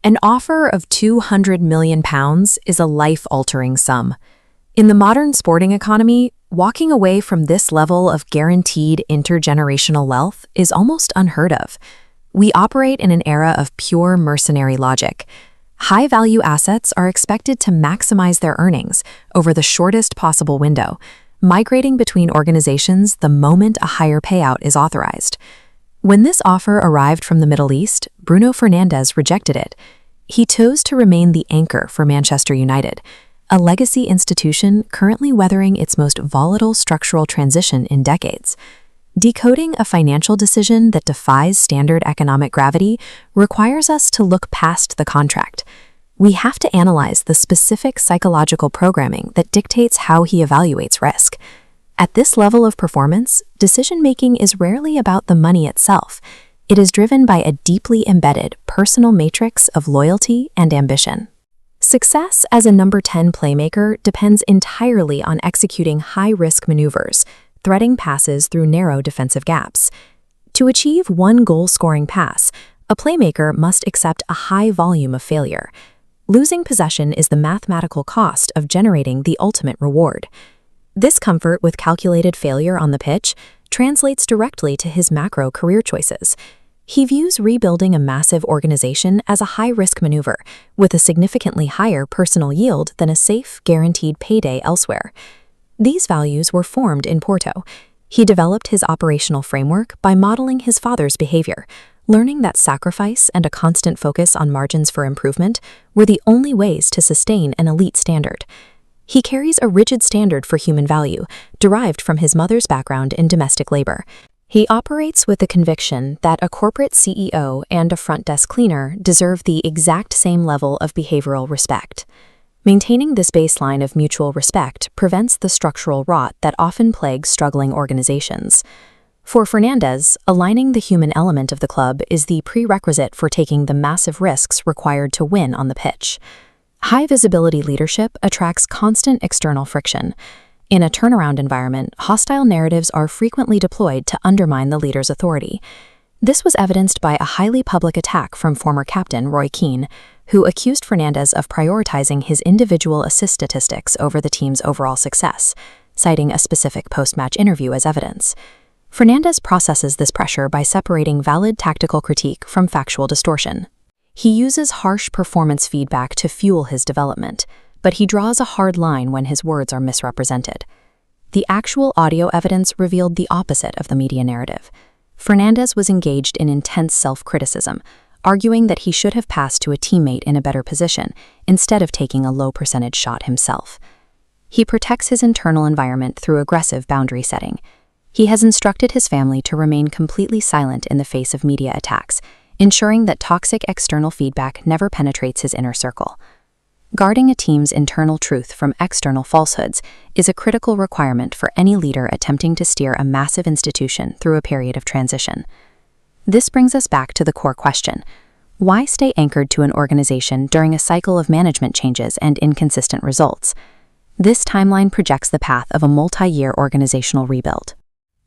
An offer of £200 million is a life-altering sum. In the modern sporting economy, walking away from this level of guaranteed intergenerational wealth is almost unheard of. We operate in an era of pure mercenary logic. High-value assets are expected to maximize their earnings over the shortest possible window, migrating between organizations the moment a higher payout is authorized. When this offer arrived from the Middle East, Bruno Fernandes rejected it. He chose to remain the anchor for Manchester United, a legacy institution currently weathering its most volatile structural transition in decades. Decoding a financial decision that defies standard economic gravity requires us to look past the contract. We have to analyze the specific psychological programming that dictates how he evaluates risk. At this level of performance, decision-making is rarely about the money itself. It is driven by a deeply embedded personal matrix of loyalty and ambition. Success as a number 10 playmaker depends entirely on executing high-risk maneuvers, threading passes through narrow defensive gaps. To achieve one goal-scoring pass, a playmaker must accept a high volume of failure. Losing possession is the mathematical cost of generating the ultimate reward. This comfort with calculated failure on the pitch translates directly to his macro career choices. He views rebuilding a massive organization as a high-risk maneuver, with a significantly higher personal yield than a safe, guaranteed payday elsewhere. These values were formed in Porto. He developed his operational framework by modeling his father's behavior, learning that sacrifice and a constant focus on margins for improvement were the only ways to sustain an elite standard. He carries a rigid standard for human value, derived from his mother's background in domestic labor. He operates with the conviction that a corporate CEO and a front desk cleaner deserve the exact same level of behavioral respect. Maintaining this baseline of mutual respect prevents the structural rot that often plagues struggling organizations. For Fernandes, aligning the human element of the club is the prerequisite for taking the massive risks required to win on the pitch. High-visibility leadership attracts constant external friction. In a turnaround environment, hostile narratives are frequently deployed to undermine the leader's authority. This was evidenced by a highly public attack from former captain Roy Keane, who accused Fernandes of prioritizing his individual assist statistics over the team's overall success, citing a specific post-match interview as evidence. Fernandes processes this pressure by separating valid tactical critique from factual distortion. He uses harsh performance feedback to fuel his development, but he draws a hard line when his words are misrepresented. The actual audio evidence revealed the opposite of the media narrative. Fernandes was engaged in intense self-criticism, arguing that he should have passed to a teammate in a better position instead of taking a low-percentage shot himself. He protects his internal environment through aggressive boundary setting. He has instructed his family to remain completely silent in the face of media attacks, ensuring that toxic external feedback never penetrates his inner circle. Guarding a team's internal truth from external falsehoods is a critical requirement for any leader attempting to steer a massive institution through a period of transition. This brings us back to the core question: why stay anchored to an organization during a cycle of management changes and inconsistent results? This timeline projects the path of a multi-year organizational rebuild.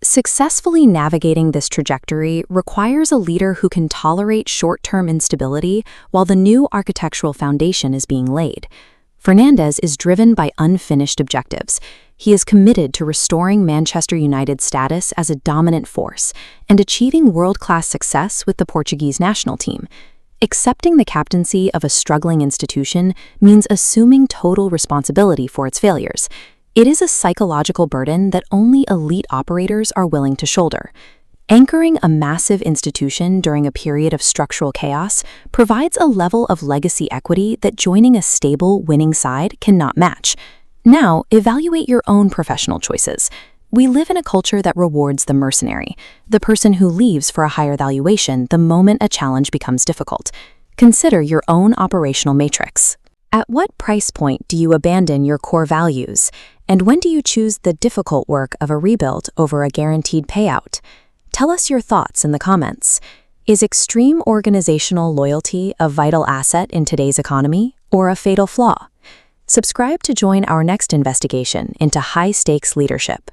Successfully navigating this trajectory requires a leader who can tolerate short-term instability while the new architectural foundation is being laid. Fernandes is driven by unfinished objectives. He is committed to restoring Manchester United's status as a dominant force and achieving world-class success with the Portuguese national team. Accepting the captaincy of a struggling institution means assuming total responsibility for its failures. It is a psychological burden that only elite operators are willing to shoulder. Anchoring a massive institution during a period of structural chaos provides a level of legacy equity that joining a stable, winning side cannot match. Now, evaluate your own professional choices. We live in a culture that rewards the mercenary, the person who leaves for a higher valuation the moment a challenge becomes difficult. Consider your own operational matrix. At what price point do you abandon your core values? And when do you choose the difficult work of a rebuild over a guaranteed payout? Tell us your thoughts in the comments. Is extreme organizational loyalty a vital asset in today's economy or a fatal flaw? Subscribe to join our next investigation into high-stakes leadership.